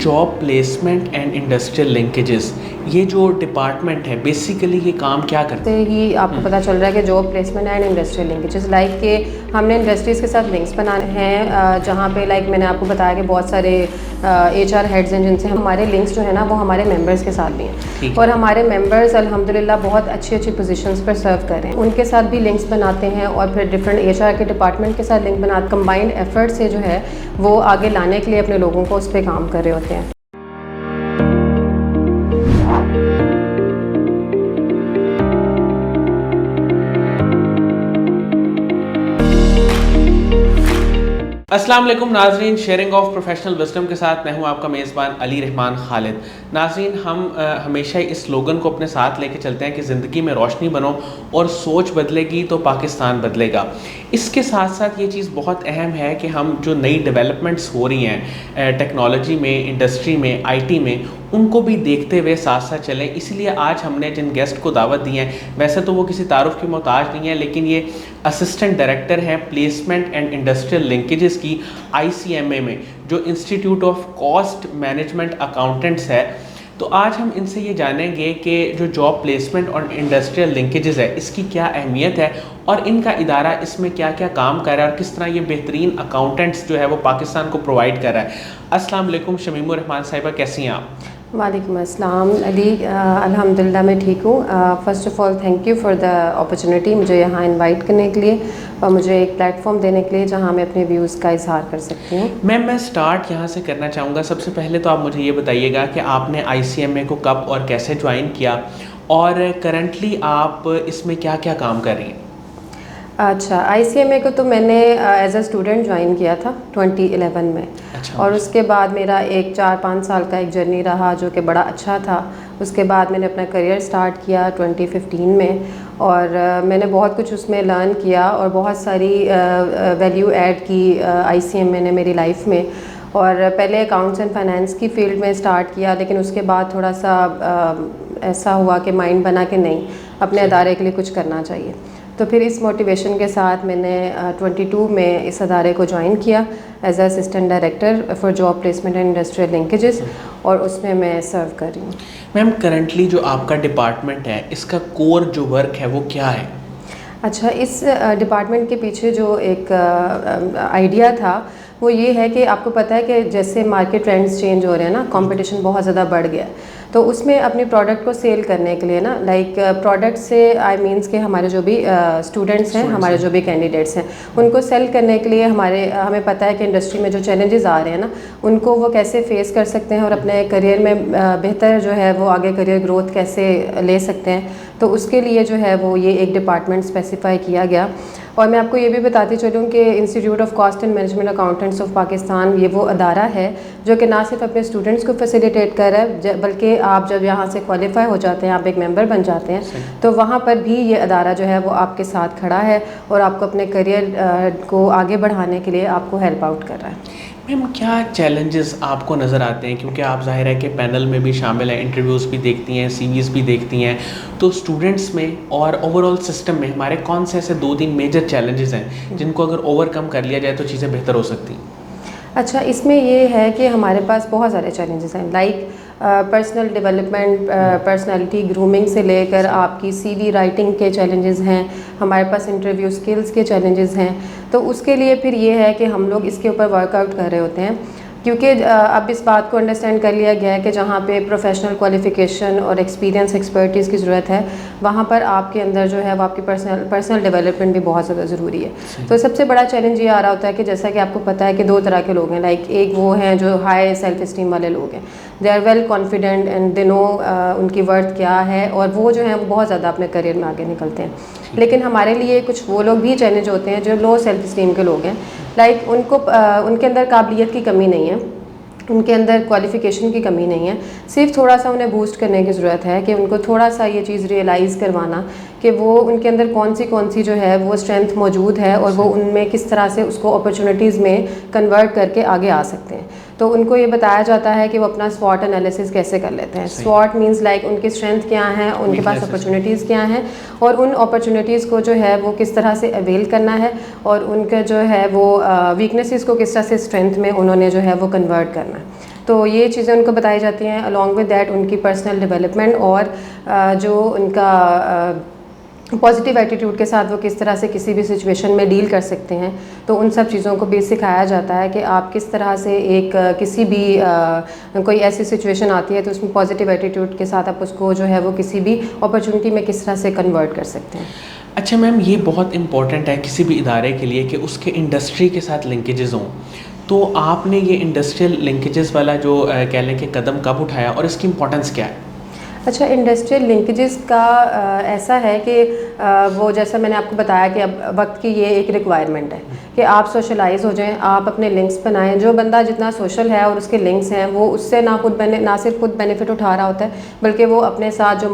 Job placement and industrial linkages, یہ جو department ہے بیسیکلی یہ کام کیا کرتے ہیں؟ ہی آپ کو پتہ چل رہا ہے کہ job placement and industrial linkages like کہ ہم نے انڈسٹریز کے ساتھ لنکس بنانے ہیں، جہاں پہ لائک میں نے آپ کو بتایا کہ بہت سارے ایچ آر ہیڈز ہیں جن سے ہمارے لنکس جو ہے نا وہ ہمارے ممبرس کے ساتھ بھی ہیں، اور ہمارے ممبرس الحمدللہ بہت اچھی اچھی پوزیشنس پر سرو کر رہے ہیں، ان کے ساتھ بھی لنکس بناتے ہیں اور پھر ڈفرینٹ ایچ آر کے ڈپارٹمنٹ کے ساتھ لنک بناتے، کمبائنڈ ایفرٹ سے جو ہے وہ آگے لانے کے لیے اپنے لوگوں کو اس پہ کام کر رہے ہوتے ہیں۔ السلام علیکم ناظرین، شیئرنگ آف پروفیشنل وزڈم کے ساتھ میں ہوں آپ کا میزبان علی رحمان خالد۔ ناظرین، ہم ہمیشہ اس سلوگن کو اپنے ساتھ لے کے چلتے ہیں کہ زندگی میں روشنی بنو اور سوچ بدلے گی تو پاکستان بدلے گا۔ اس کے ساتھ ساتھ یہ چیز بہت اہم ہے کہ ہم جو نئی ڈیولپمنٹس ہو رہی ہیں ٹیکنالوجی میں، انڈسٹری میں، آئی ٹی میں، ان کو بھی دیکھتے ہوئے ساتھ ساتھ چلیں۔ اسی لیے آج ہم نے جن گیسٹ کو دعوت دی ہے، ویسے تو وہ کسی تعارف کی محتاج نہیں ہے، لیکن یہ اسسٹنٹ ڈائریکٹر ہیں پلیسمنٹ اینڈ انڈسٹریل لنکیجز کی آئی سی ایم اے میں، جو institute of cost management accountants ہے۔ تو آج ہم ان سے یہ جانیں گے کہ جو جاب پلیسمنٹ اور انڈسٹریل لنکیجز ہے اس کی کیا اہمیت ہے اور ان کا ادارہ اس میں کیا کیا کام کر رہا ہے اور کس طرح یہ بہترین اکاؤنٹنٹس جو ہے وہ پاکستان کو پرووائڈ کر رہا ہے۔ السلام علیکم شمیم الرحمان صاحبہ، کیسی ہیں آپ؟ وعلیکم السلام علی، الحمدللہ میں ٹھیک ہوں۔ First of all thank you for the opportunity, مجھے یہاں انوائٹ کرنے کے لیے اور مجھے ایک پلیٹ فارم دینے کے لیے جہاں میں اپنے ویوز کا اظہار کر سکتی ہوں۔ میم، میں سٹارٹ یہاں سے کرنا چاہوں گا۔ سب سے پہلے تو آپ مجھے یہ بتائیے گا کہ آپ نے آئی سی ایم اے کو کب اور کیسے جوائن کیا، اور کرنٹلی آپ اس میں کیا کیا کام کر رہی ہیں؟ اچھا، آئی سی ایم اے کو تو میں نے ایز اے اسٹوڈنٹ جوائن کیا تھا 2011 میں، اور اس کے بعد میرا ایک 4-5 سال کا ایک جرنی رہا جو کہ بڑا اچھا تھا۔ اس کے بعد میں نے اپنا کریئر سٹارٹ کیا 2015 میں، اور میں نے بہت کچھ اس میں لرن کیا اور بہت ساری ویلیو ایڈ کی آئی سی ایم اے نے میری لائف میں۔ اور پہلے اکاؤنٹس اینڈ فائنینس کی فیلڈ میں سٹارٹ کیا، لیکن اس کے بعد تھوڑا سا ایسا ہوا کہ مائنڈ بنا کہ نہیں، اپنے ادارے کے لیے کچھ کرنا چاہیے۔ تو پھر اس موٹیویشن کے ساتھ میں نے 22 میں اس ادارے کو جوائن کیا as a assistant director for job placement and industrial linkages, اور اس میں میں سرو کر رہی ہوں۔ میم، کرنٹلی جو آپ کا ڈپارٹمنٹ ہے اس کا کور جو ورک ہے وہ کیا ہے؟ اچھا، اس ڈپارٹمنٹ کے پیچھے جو ایک آئیڈیا تھا وہ یہ ہے کہ آپ کو پتہ ہے کہ جیسے مارکیٹ ٹرینڈز چینج ہو رہے ہیں نا، کمپٹیشن بہت زیادہ بڑھ گیا ہے، تو اس میں اپنی پروڈکٹ کو سیل کرنے کے لیے نا، لائک پروڈکٹ سے آئی مینس کہ ہمارے جو بھی اسٹوڈنٹس ہیں، ہمارے جو بھی کینڈیڈیٹس ہیں، ان کو سیل کرنے کے لیے ہمیں پتہ ہے کہ انڈسٹری میں جو چیلنجز آ رہے ہیں نا، ان کو وہ کیسے فیس کر سکتے ہیں اور اپنے کریئر میں بہتر جو ہے وہ آگے کریئر گروتھ کیسے لے سکتے ہیں۔ تو اس کے لیے جو ہے وہ یہ ایک ڈپارٹمنٹ اسپیسیفائی کیا گیا۔ اور میں آپ کو یہ بھی بتاتی چلوں کہ institute of cost and management accountants of Pakistan یہ وہ ادارہ ہے جو کہ نہ صرف اپنے اسٹوڈنٹس کو فیسیلیٹیٹ کر رہا ہے، بلکہ آپ جب یہاں سے کوالیفائی ہو جاتے ہیں، آپ ایک ممبر بن جاتے ہیں، تو وہاں پر بھی یہ ادارہ جو ہے وہ آپ کے ساتھ کھڑا ہے اور آپ کو اپنے کریئر کو آگے بڑھانے کے لیے آپ کو ہیلپ آؤٹ کر رہا ہے۔ میم، کیا چیلنجز آپ کو نظر آتے ہیں؟ کیونکہ آپ ظاہر ہے کہ پینل میں بھی شامل ہیں، انٹرویوز بھی دیکھتی ہیں، سی ویز بھی دیکھتی ہیں، تو اسٹوڈنٹس میں اور اوور آل سسٹم میں ہمارے کون سے ایسے 2-3 میجر چیلنجز ہیں جن کو اگر اوور کم کر لیا جائے تو چیزیں بہتر ہو سکتی ہیں؟ اچھا، اس میں یہ ہے کہ ہمارے پاس بہت سارے چیلنجز ہیں، like personal development, personality grooming سے لے کر آپ کی سی وی رائٹنگ کے چیلنجز ہیں، ہمارے پاس انٹرویو سکلز کے چیلنجز ہیں۔ تو اس کے لیے پھر یہ ہے کہ ہم لوگ اس کے اوپر ورک آؤٹ کر رہے ہوتے ہیں، کیونکہ اب اس بات کو انڈرسٹینڈ کر لیا گیا ہے کہ جہاں پہ پروفیشنل کوالیفیکیشن اور ایکسپیرینس ایکسپرٹیز کی ضرورت ہے، وہاں پر آپ کے اندر جو ہے وہ آپ کی پرسنل ڈیولپمنٹ بھی بہت زیادہ ضروری ہے۔ تو سب سے بڑا چیلنج یہ آ رہا ہوتا ہے کہ جیسا کہ آپ کو پتہ ہے کہ 2 طرح کے لوگ ہیں، لائک ایک وہ ہیں جو ہائی سیلف اسٹیم والے لوگ ہیں، they are well confident and they know ان کی ورتھ کیا ہے، اور وہ جو ہیں وہ بہت زیادہ اپنے کریئر میں آگے نکلتے ہیں۔ لیکن ہمارے لیے کچھ وہ لوگ بھی چیلنج ہوتے ہیں جو لو سیلف اسٹیم کے لوگ ہیں، لائک ان کے اندر قابلیت کی کمی نہیں ہے، ان کے اندر کوالیفیکیشن کی کمی نہیں ہے، صرف تھوڑا سا انہیں بوسٹ کرنے کی ضرورت ہے کہ ان کو تھوڑا سا یہ چیز ریئلائز کروانا کہ وہ ان کے اندر کون سی جو ہے وہ اسٹرینتھ موجود ہے اور وہ ان میں کس طرح سے اس کو اپرچونیٹیز میں کنورٹ کر کے آگے آ سکتے ہیں۔ تو ان کو یہ بتایا جاتا ہے کہ وہ اپنا SWOT انالیسس کیسے کر لیتے ہیں۔ SWOT مینس لائک ان کی اسٹرینتھ کیا ہیں، ان کے پاس اپرچونیٹیز کیا ہیں، اور ان اپرچونیٹیز کو جو ہے وہ کس طرح سے اویل کرنا ہے، اور ان کا جو ہے وہ ویکنیسز کو کس طرح سے اسٹرینتھ میں انہوں نے جو ہے وہ کنورٹ کرنا ہے۔ تو یہ چیزیں ان کو بتائی جاتی ہیں. along with that ان کی پرسنل ڈیولپمنٹ اور جو ان کا پازیٹیو ایٹیٹیوڈ کے ساتھ وہ کس طرح سے کسی بھی سچویشن میں ڈیل کر سکتے ہیں. تو ان سب چیزوں کو بھی سکھایا جاتا ہے کہ آپ کس طرح سے ایک کسی بھی کوئی ایسی سچویشن آتی ہے تو اس میں پازیٹیو ایٹیٹیوڈ کے ساتھ آپ اس کو جو ہے وہ کسی بھی اپرچونٹی میں کس طرح سے کنورٹ کر سکتے ہیں. اچھا میم، یہ بہت امپورٹنٹ ہے کسی بھی ادارے کے لیے کہ اس کے انڈسٹری کے ساتھ لنکیجز ہوں. تو آپ نے یہ انڈسٹریل لنکیجز والا جو کہہ لیں کہ قدم کب اٹھایا اور اس کی امپورٹنس کیا ہے؟ اچھا، انڈسٹریل لنکیجز کا ایسا ہے کہ وہ جیسا میں نے آپ کو بتایا کہ اب وقت کی یہ ایک ریکوائرمنٹ ہے کہ آپ سوشلائز ہو جائیں، آپ اپنے لنکس بنائیں. جو بندہ جتنا سوشل ہے اور اس کے لنکس ہیں وہ اس سے نہ صرف خود بینیفٹ اٹھا رہا ہوتا ہے بلکہ وہ اپنے ساتھ جو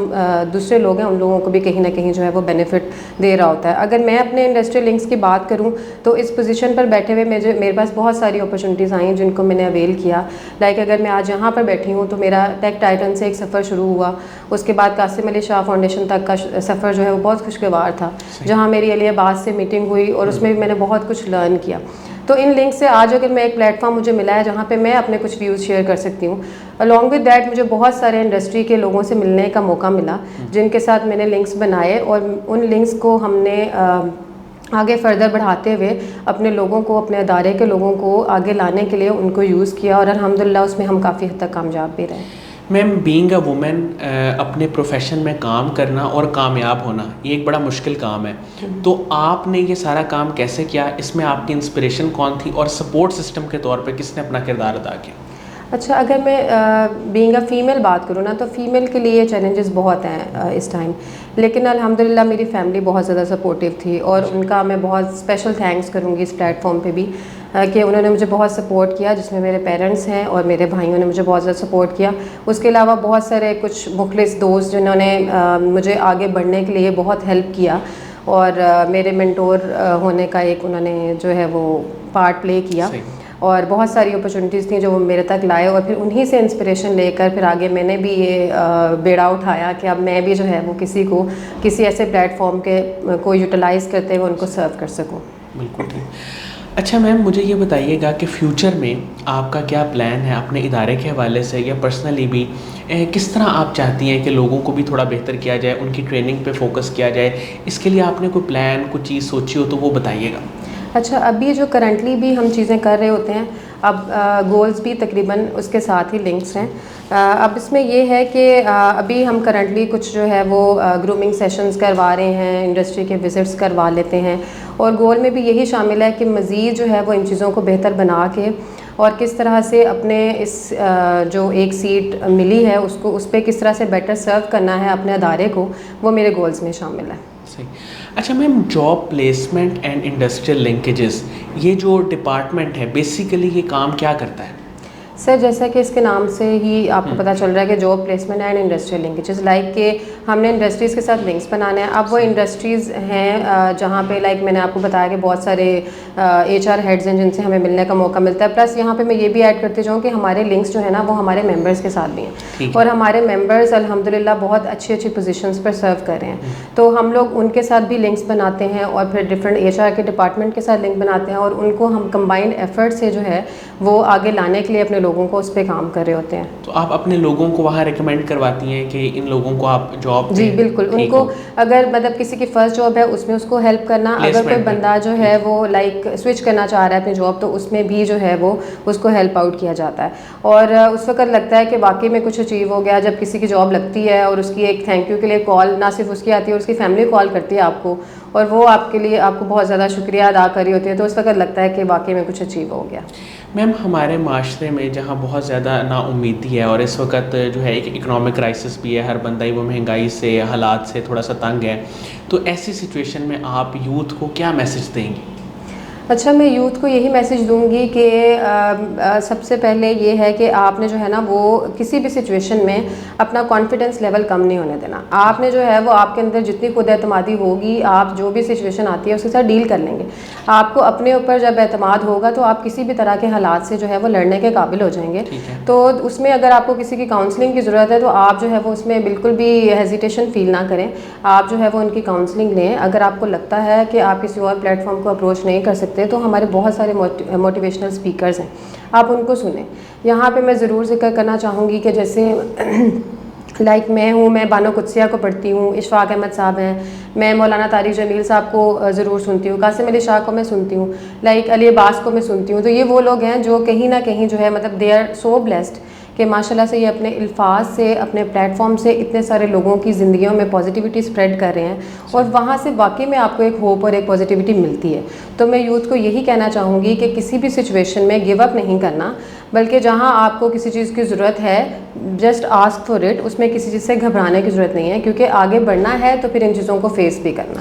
دوسرے لوگ ہیں ان لوگوں کو بھی کہیں نہ کہیں جو ہے وہ بینیفٹ دے رہا ہوتا ہے. اگر میں اپنے انڈسٹریل لنکس کی بات کروں تو اس پوزیشن پر بیٹھے ہوئے میرے پاس بہت ساری اپرچونیٹیز آئیں جن کو میں نے اویل کیا. لائک اگر میں آج یہاں پر بیٹھی ہوں تو میرا ٹیک ٹائٹن سے ایک سفر شروع ہوا. اس کے بعد قاسم علی شاہ فاؤنڈیشن تک کا سفر جو ہے وہ بہت خوشگوار تھا، جہاں میری علی آباد سے میٹنگ ہوئی اور اس میں بھی میں نے بہت کچھ لرن کیا. تو ان لنک سے آج اگر میں ایک پلیٹ فارم مجھے ملا ہے جہاں پہ میں اپنے کچھ ویوز شیئر کر سکتی ہوں. along with that مجھے بہت سارے انڈسٹری کے لوگوں سے ملنے کا موقع ملا جن کے ساتھ میں نے لنکس بنائے اور ان لنکس کو ہم نے آگے فردر بڑھاتے ہوئے اپنے لوگوں کو، اپنے ادارے کے لوگوں کو آگے لانے کے لیے ان کو یوز کیا اور الحمدللہ اس میں ہم کافی حد تک کامیاب بھی رہے. میم، بینگ اے وومن اپنے پروفیشن میں کام کرنا اور کامیاب ہونا یہ ایک بڑا مشکل کام ہے. تو آپ نے یہ سارا کام کیسے کیا؟ اس میں آپ کی انسپریشن کون تھی اور سپورٹ سسٹم کے طور پہ کس نے اپنا کردار ادا کیا؟ اچھا، اگر میں بینگ اے فیمیل بات کروں نا تو فیمیل کے لیے چیلنجز بہت ہیں اس ٹائم، لیکن الحمدللہ میری فیملی بہت زیادہ سپورٹیو تھی اور ان کا میں بہت اسپیشل تھینکس کروں گی اس پلیٹ فارم پہ بھی کہ انہوں نے مجھے بہت سپورٹ کیا، جس میں میرے پیرنٹس ہیں اور میرے بھائیوں نے مجھے بہت زیادہ سپورٹ کیا. اس کے علاوہ بہت سارے کچھ مخلص دوست جنہوں نے مجھے آگے بڑھنے کے لیے بہت ہیلپ کیا اور میرے مینٹور ہونے کا ایک انہوں نے جو ہے وہ پارٹ پلے کیا. اور بہت ساری اپرچونیٹیز تھیں جو وہ میرے تک لائے اور پھر انہی سے انسپریشن لے کر پھر آگے میں نے بھی یہ بیڑا اٹھایا کہ اب میں بھی جو ہے وہ کسی ایسے پلیٹ فارم کے کو یوٹیلائز کرتے ہوئے ان کو سرو کر سکوں. بالکل ٹھیک. اچھا میم، مجھے یہ بتائیے گا کہ فیوچر میں آپ کا کیا پلان ہے اپنے ادارے کے حوالے سے یا پرسنلی بھی؟ کس طرح آپ چاہتی ہیں کہ لوگوں کو بھی تھوڑا بہتر کیا جائے، ان کی ٹریننگ پہ فوکس کیا جائے؟ اس کے لیے آپ نے کوئی پلان، کوئی چیز سوچی ہو تو وہ بتائیے گا. اچھا، ابھی جو کرنٹلی بھی ہم چیزیں کر رہے ہوتے ہیں، اب گولز بھی تقریباً اس کے ساتھ ہی لنکس ہیں. اب اس میں یہ ہے کہ ابھی ہم کرنٹلی کچھ جو ہے وہ گرومنگ سیشنز کروا رہے ہیں، انڈسٹری کے وزٹس کروا لیتے ہیں اور گول میں بھی یہی شامل ہے کہ مزید جو ہے وہ ان چیزوں کو بہتر بنا کے اور کس طرح سے اپنے اس جو ایک سیٹ ملی ہے اس پہ کس طرح سے بیٹر سرو کرنا ہے اپنے ادارے کو، وہ میرے گولز میں شامل ہے. صحیح. اچھا ma'am, job placement and industrial linkages یہ جو ڈپارٹمنٹ ہے بیسیکلی یہ کام کیا کرتا ہے؟ سر، جیسا کہ اس کے نام سے ہی آپ کو پتہ چل رہا ہے کہ job placement and industrial linkages, like کہ ہم نے انڈسٹریز کے ساتھ لنکس بنانے ہیں. اب وہ انڈسٹریز ہیں جہاں پہ لائک میں نے آپ کو بتایا کہ بہت سارے HR ہیڈز ہیں جن سے ہمیں ملنے کا موقع ملتا ہے. پلس یہاں پہ میں یہ بھی ایڈ کرتی جاؤں کہ ہمارے لنکس جو ہے نا وہ ہمارے ممبرس کے ساتھ بھی ہیں اور ہمارے ممبرس الحمدللہ بہت اچھی پوزیشنس پر سرو کر رہے ہیں. تو ہم لوگ ان کے ساتھ بھی لنکس بناتے ہیں اور پھر ڈفرینٹ HR کے ڈپارٹمنٹ کے ساتھ لنک بناتے ہیں اور ان کو ہم کمبائنڈ ایفرٹ سے جو ہے وہ آگے لانے کے لیے اپنے لوگوں کو اس پہ کام کر رہے ہوتے ہیں. تو آپ اپنے لوگوں کو وہاں ریکمینڈ کرواتی ہیں کہ ان لوگوں کو آپ جاب؟ جی بالکل. ان کو اگر مطلب کسی کی فرسٹ جاب ہے اس میں اس کو ہیلپ کرنا، اگر کوئی بندہ جو ہے وہ لائک سوئچ کرنا چاہ رہا ہے اپنی جاب تو اس میں بھی جو ہے وہ اس کو ہیلپ آؤٹ کیا جاتا ہے. اور اس وقت لگتا ہے کہ واقعی میں کچھ اچیو ہو گیا جب کسی کی جاب لگتی ہے اور اس کی ایک تھینک یو کے لیے کال نہ صرف اس کی آتی ہے اور اس کی فیملی کال کرتی ہے آپ کو اور وہ آپ کے لیے آپ کو بہت زیادہ شکریہ ادا کری ہوتی ہے، تو اس وقت لگتا ہے کہ واقعی میں کچھ اچیو ہو گیا. میم، ہمارے معاشرے میں جہاں بہت زیادہ نا امیدی ہے اور اس وقت جو ہے ایک اکنامک کرائسس بھی ہے، ہر بندہ ہی وہ مہنگائی سے، حالات سے تھوڑا سا تنگ ہے، تو ایسی سچویشن میں آپ یوتھ کو کیا میسج دیں گی؟ اچھا، میں یوتھ کو یہی میسج دوں گی کہ سب سے پہلے یہ ہے کہ آپ نے جو ہے نا وہ کسی بھی سچویشن میں اپنا کانفیڈنس لیول کم نہیں ہونے دینا. آپ نے جو ہے وہ آپ کے اندر جتنی خود اعتمادی ہوگی آپ جو بھی سچویشن آتی ہے اس کے ساتھ ڈیل کر لیں گے. آپ کو اپنے اوپر جب اعتماد ہوگا تو آپ کسی بھی طرح کے حالات سے جو ہے وہ لڑنے کے قابل ہو جائیں گے. تو اس میں اگر آپ کو کسی کی کاؤنسلنگ کی ضرورت ہے تو آپ جو ہے وہ اس میں بالکل بھی ہیزیٹیشن فیل نہ کریں، آپ جو ہے وہ ان کی کاؤنسلنگ لیں. اگر آپ کو لگتا ہے کہ آپ کسی اور پلیٹ فارم کو اپروچ نہیں کر سکتے سکتے ہیں تو ہمارے بہت سارے موٹیویشنل اسپیکرز ہیں, آپ ان کو سنیں. یہاں پہ میں ضرور ذکر کرنا چاہوں گی کہ جیسے لائک میں بانو قدسیہ کو پڑھتی ہوں, اشفاق احمد صاحب ہیں, میں مولانا طارق جمیل صاحب کو ضرور سنتی ہوں, قاسم علی شاہ کو میں سنتی ہوں, لائک علی عباس کو میں سنتی ہوں. تو یہ وہ لوگ ہیں جو کہیں نہ کہیں جو ہے مطلب دے آر سو بلیسڈ کہ ماشاءاللہ سے یہ اپنے الفاظ سے, اپنے پلیٹ فارم سے اتنے سارے لوگوں کی زندگیوں میں پازیٹیوٹی اسپریڈ کر رہے ہیں, اور وہاں سے واقعی میں آپ کو ایک ہوپ اور ایک پازیٹیوٹی ملتی ہے. تو میں یوتھ کو یہی کہنا چاہوں گی کہ کسی بھی سچویشن میں گیو اپ نہیں کرنا, بلکہ جہاں آپ کو کسی چیز کی ضرورت ہے جسٹ آسک فار اٹ, اس میں کسی چیز سے گھبرانے کی ضرورت نہیں ہے, کیونکہ آگے بڑھنا ہے تو پھر ان چیزوں کو فیس بھی کرنا.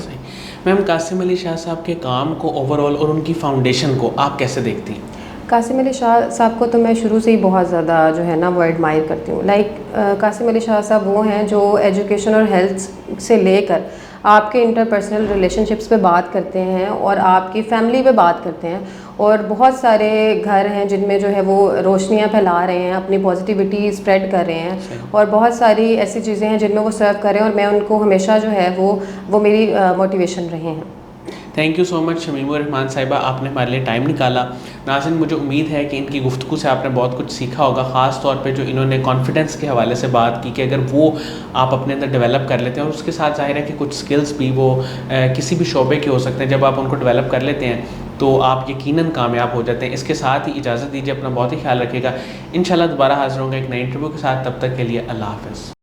میم قاسم علی شاہ صاحب کے کام کو اوور آل اور ان کی فاؤنڈیشن کو آپ کیسے دیکھتی ہیں؟ قاسم علی شاہ صاحب کو تو میں شروع سے ہی بہت زیادہ جو ہے نا وہ ایڈمائر کرتی ہوں. لائک قاسم علی شاہ صاحب وہ ہیں جو ایجوکیشن اور ہیلتھ سے لے کر آپ کے انٹر پرسنل ریلیشن شپس پہ بات کرتے ہیں, اور آپ کی فیملی پہ بات کرتے ہیں, اور بہت سارے گھر ہیں جن میں جو ہے وہ روشنیاں پھیلا رہے ہیں, اپنی پازیٹیوٹی اسپریڈ کر رہے ہیں, اور بہت ساری ایسی چیزیں ہیں جن میں وہ سرو کر رہے ہیں, اور میں ان کو ہمیشہ جو ہے وہ میری موٹیویشن رہے ہیں. تھینک یو سو مچ شمیم الرحمان صاحبہ, آپ نے ہمارے لیے ٹائم نکالا. ناظرین, مجھے امید ہے کہ ان کی گفتگو سے آپ نے بہت کچھ سیکھا ہوگا, خاص طور پہ جو انہوں نے کانفیڈنس کے حوالے سے بات کی کہ اگر وہ آپ اپنے اندر ڈیولپ کر لیتے ہیں, اور اس کے ساتھ ظاہر ہے کہ کچھ سکلز بھی وہ کسی بھی شعبے کے ہو سکتے ہیں, جب آپ ان کو ڈیولپ کر لیتے ہیں تو آپ یقیناً کامیاب ہو جاتے ہیں. اس کے ساتھ ہی اجازت دیجیے, اپنا بہت ہی خیال رکھیے گا. انشاءاللہ دوبارہ حاضر ہوں گے ایک نئے انٹرویو کے ساتھ, تب تک کے لیے اللہ حافظ.